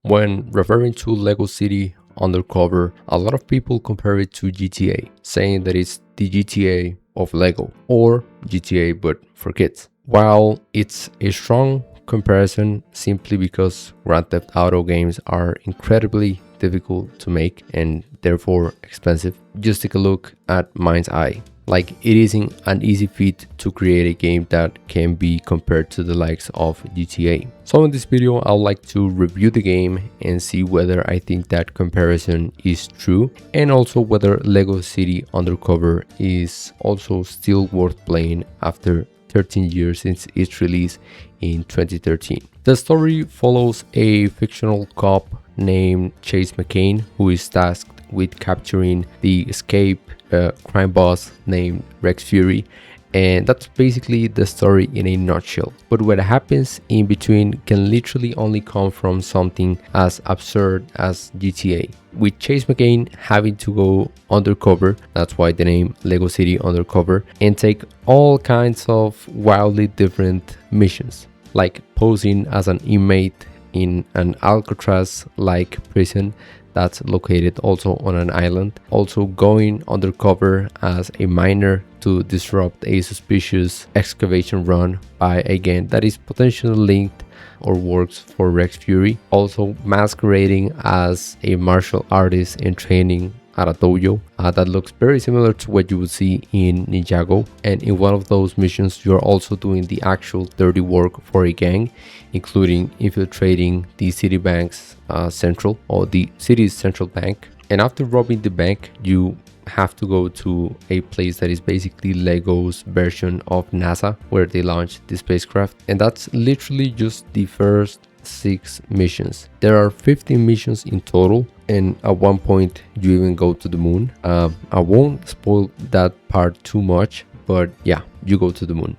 When referring to Lego City Undercover, a lot of people compare it to GTA, saying that it's the GTA of Lego or GTA but for kids. While it's a strong comparison simply because Grand Theft Auto games are incredibly difficult to make and therefore expensive, just take a look at Mind's Eye. Like, it isn't an easy feat to create a game that can be compared to the likes of GTA. So in this video, I would like to review the game and see whether I think that comparison is true, and also whether Lego City Undercover is also still worth playing after 13 years since its release in 2013. The story follows a fictional cop named Chase McCain, who is tasked with capturing the escape crime boss named Rex Fury, and that's basically the story in a nutshell. But what happens in between can literally only come from something as absurd as GTA, with Chase McCain having to go undercover, that's why the name Lego City Undercover, and take all kinds of wildly different missions, like posing as an inmate in an Alcatraz-like prison that's located also on an island, also going undercover as a miner to disrupt a suspicious excavation run by a gang that is potentially linked or works for Rex Fury, also masquerading as a martial artist in training at a dojo that looks very similar to what you would see in Ninjago. And in one of those missions, you're also doing the actual dirty work for a gang, including infiltrating the Citibank's central, or the city's central bank. And after robbing the bank, you have to go to a place that is basically Lego's version of NASA, where they launched the spacecraft. And that's literally just the first 6 missions. There are 15 missions in total, and at one point you even go to the moon. I won't spoil that part too much, but yeah, you go to the moon.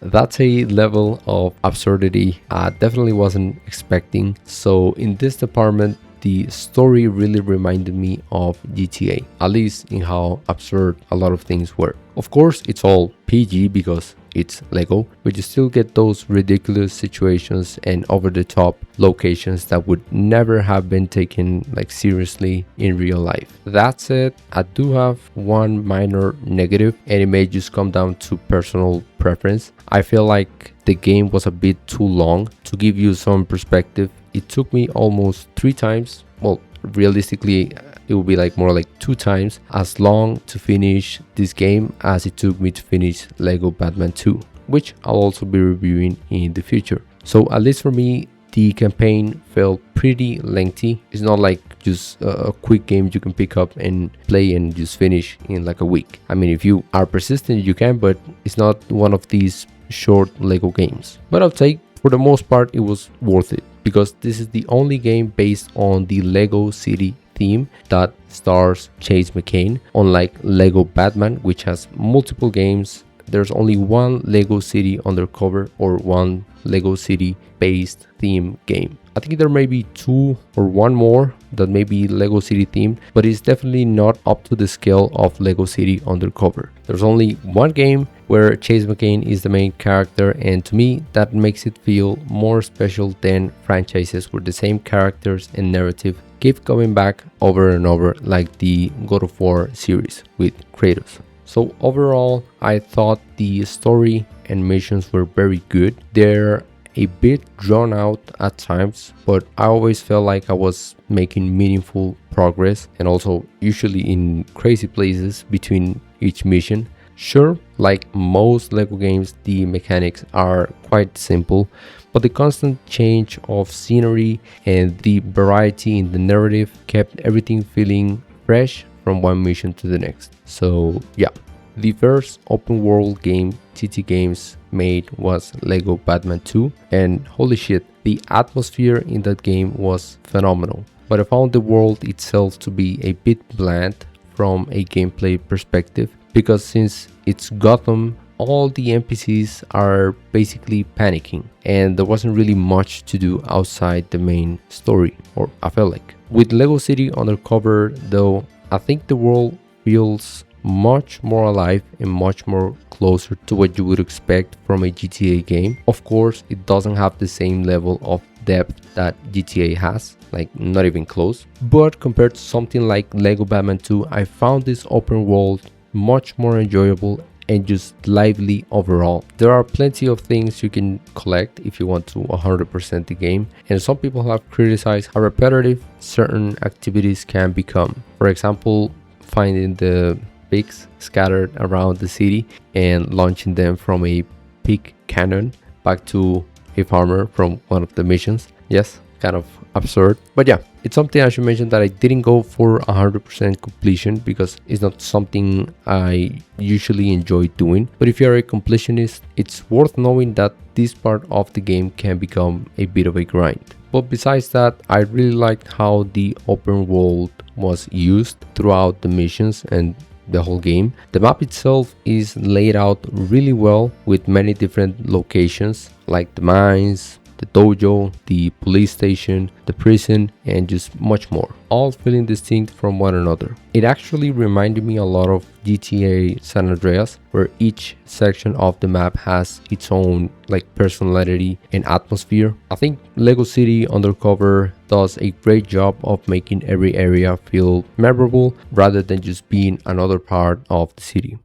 That's a level of absurdity I definitely wasn't expecting. So in this department, the story really reminded me of GTA, at least in how absurd a lot of things were. Of course, it's all PG because it's Lego, but you still get those ridiculous situations and over-the-top locations that would never have been taken like seriously in real life. That said, I do have one minor negative, and it may just come down to personal preference. I feel like the game was a bit too long. To give you some perspective, it took me almost 3 times, well, realistically it will be like more like 2 times as long to finish this game as it took me to finish Lego Batman 2, which I'll also be reviewing in the future. So at least for me, the campaign felt pretty lengthy. It's not like just a quick game you can pick up and play and just finish in like a week. I mean, if you are persistent you can, but it's not one of these short Lego games. But I'll take, for the most part, it was worth it, because this is the only game based on the Lego City theme that stars Chase McCain. Unlike Lego Batman, which has multiple games, there's only one Lego City Undercover, or one Lego City based theme game. I think there may be 2 or 1 more that may be Lego City themed, but it's definitely not up to the scale of Lego City Undercover. There's only one game where Chase McCain is the main character, and to me that makes it feel more special than franchises where the same characters and narrative keep coming back over and over, like the God of War series with Kratos. So overall, I thought the story and missions were very good. They're a bit drawn out at times, but I always felt like I was making meaningful progress, and also usually in crazy places between each mission. Sure, like most Lego games, the mechanics are quite simple, but the constant change of scenery and the variety in the narrative kept everything feeling fresh from one mission to the next. So yeah, the first open world game TT Games made was Lego Batman 2, and holy shit, the atmosphere in that game was phenomenal. But I found the world itself to be a bit bland from a gameplay perspective, because since it's Gotham, all the NPCs are basically panicking, and there wasn't really much to do outside the main story, or I felt like. With Lego City Undercover though, I think the world feels much more alive and much more closer to what you would expect from a GTA game. Of course, it doesn't have the same level of depth that GTA has, like not even close. But compared to something like Lego Batman 2, I found this open world much more enjoyable and just lively overall. There are plenty of things you can collect if you want to 100% the game, and some people have criticized how repetitive certain activities can become. For example, finding the pigs scattered around the city and launching them from a pig cannon back to a farmer from one of the missions. Yes, kind of absurd, but yeah, it's something I should mention that I didn't go for 100% completion because it's not something I usually enjoy doing. But if you're a completionist, it's worth knowing that this part of the game can become a bit of a grind. But besides that, I really liked how the open world was used throughout the missions and the whole game. The map itself is laid out really well with many different locations like the mines, the dojo, the police station, the prison, and just much more, all feeling distinct from one another. It actually reminded me a lot of GTA San Andreas, where each section of the map has its own like personality and atmosphere. I think Lego City Undercover does a great job of making every area feel memorable rather than just being another part of the city.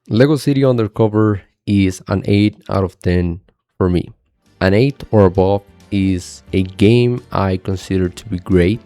Lego City Undercover is an 8 out of 10 for me. An 8 or above is a game I consider to be great,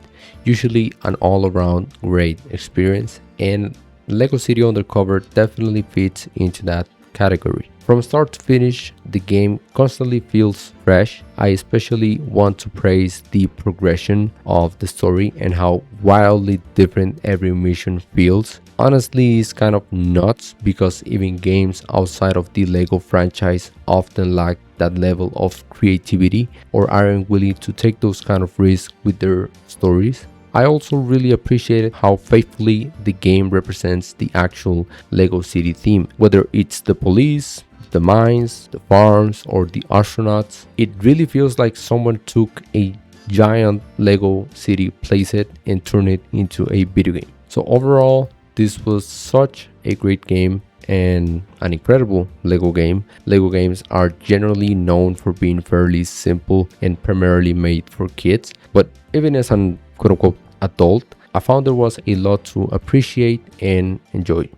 usually an all-around great experience, and Lego City Undercover definitely fits into that category. From start to finish, the game constantly feels fresh. I especially want to praise the progression of the story and how wildly different every mission feels. Honestly, it's kind of nuts because even games outside of the Lego franchise often lack that level of creativity or aren't willing to take those kind of risks with their stories. I also really appreciated how faithfully the game represents the actual Lego City theme, whether it's the police, the mines, the farms, or the astronauts. It really feels like someone took a giant Lego City playset and turned it into a video game. So overall, this was such a great game and an incredible Lego game. Lego games are generally known for being fairly simple and primarily made for kids, but even as an quote-unquote adult, I found there was a lot to appreciate and enjoy.